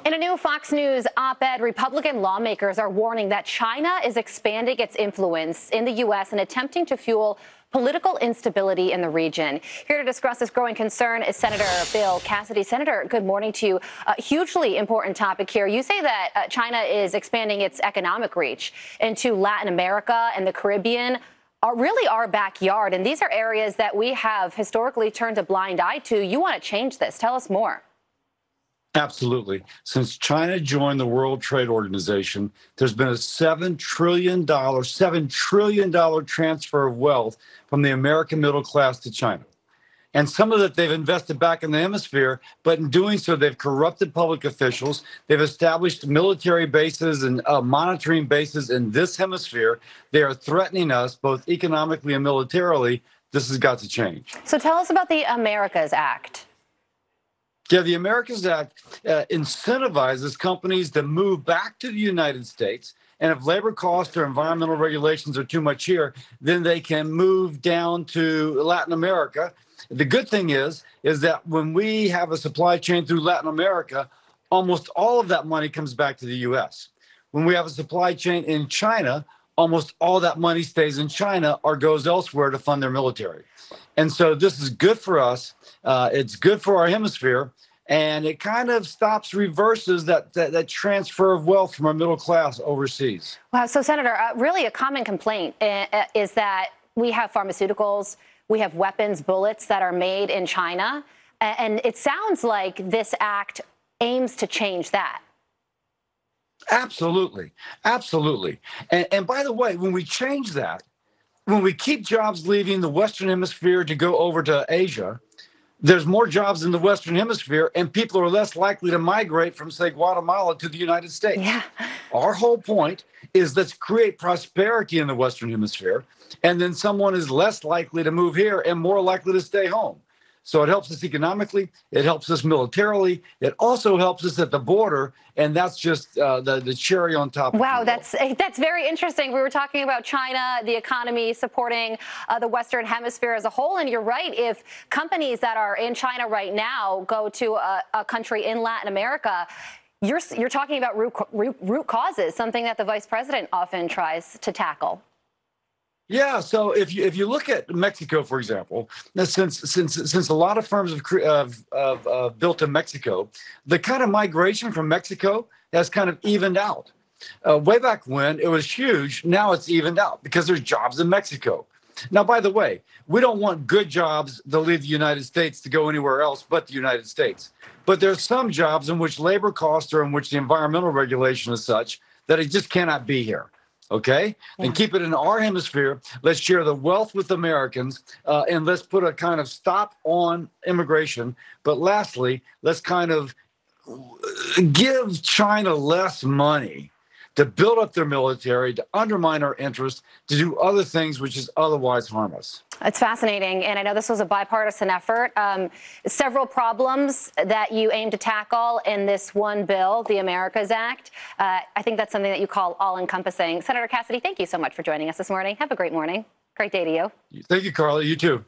In a new Fox News op-ed, Republican lawmakers are warning that China is expanding its influence in the U.S. and attempting to fuel political instability in the region. Here to discuss this growing concern is Senator Bill Cassidy. Senator, good morning to you. A hugely important topic here. You say that China is expanding its economic reach into Latin America and the Caribbean, are really our backyard. And these are areas that we have historically turned a blind eye to. You want to change this. Tell us more. Absolutely. Since China joined the World Trade Organization, there's been a $7 trillion transfer of wealth from the American middle class to China. And some of it they've invested back in the hemisphere, but in doing so, they've corrupted public officials. They've established military bases and monitoring bases in this hemisphere. They are threatening us both economically and militarily. This has got to change. So tell us about the Americas Act. Yeah, the Americas Act incentivizes companies to move back to the United States. And if labor costs or environmental regulations are too much here, then they can move down to Latin America. The good thing is that when we have a supply chain through Latin America, almost all of that money comes back to the U.S. When we have a supply chain in China, almost all that money stays in China or goes elsewhere to fund their military. And so this is good for us. It's good for our hemisphere. And it kind of reverses that transfer of wealth from our middle class overseas. Wow. So, Senator, really a common complaint is that we have pharmaceuticals, we have weapons, bullets that are made in China. And it sounds like this act aims to change that. Absolutely. Absolutely. And by the way, when we change that, when we keep jobs leaving the Western Hemisphere to go over to Asia, there's more jobs in the Western Hemisphere, and people are less likely to migrate from, say, Guatemala to the United States. Yeah. Our whole point is let's create prosperity in the Western Hemisphere, and then someone is less likely to move here and more likely to stay home. So it helps us economically. It helps us militarily. It also helps us at the border, and that's just the cherry on top. Wow, that's very interesting. We were talking about China, the economy supporting the Western Hemisphere as a whole, and you're right. If companies that are in China right now go to a country in Latin America, you're talking about root causes, something that the vice president often tries to tackle. Yeah, so if you look at Mexico, for example, since a lot of firms have built in Mexico, the kind of migration from Mexico has kind of evened out. Way back when, it was huge. Now it's evened out because there's jobs in Mexico. Now, by the way, we don't want good jobs to leave the United States to go anywhere else but the United States. But there's some jobs in which labor costs or in which the environmental regulation is such that it just cannot be here. Okay, and keep it in our hemisphere. Let's share the wealth with Americans, and let's put a kind of stop on immigration. But lastly, let's kind of give China less money to build up their military, to undermine our interests, to do other things which is otherwise harm us. It's fascinating, and I know this was a bipartisan effort. Several problems that you aim to tackle in this one bill, the Americas Act. I think that's something that you call all-encompassing. Senator Cassidy, thank you so much for joining us this morning. Have a great morning. Great day to you. Thank you, Carla. You too.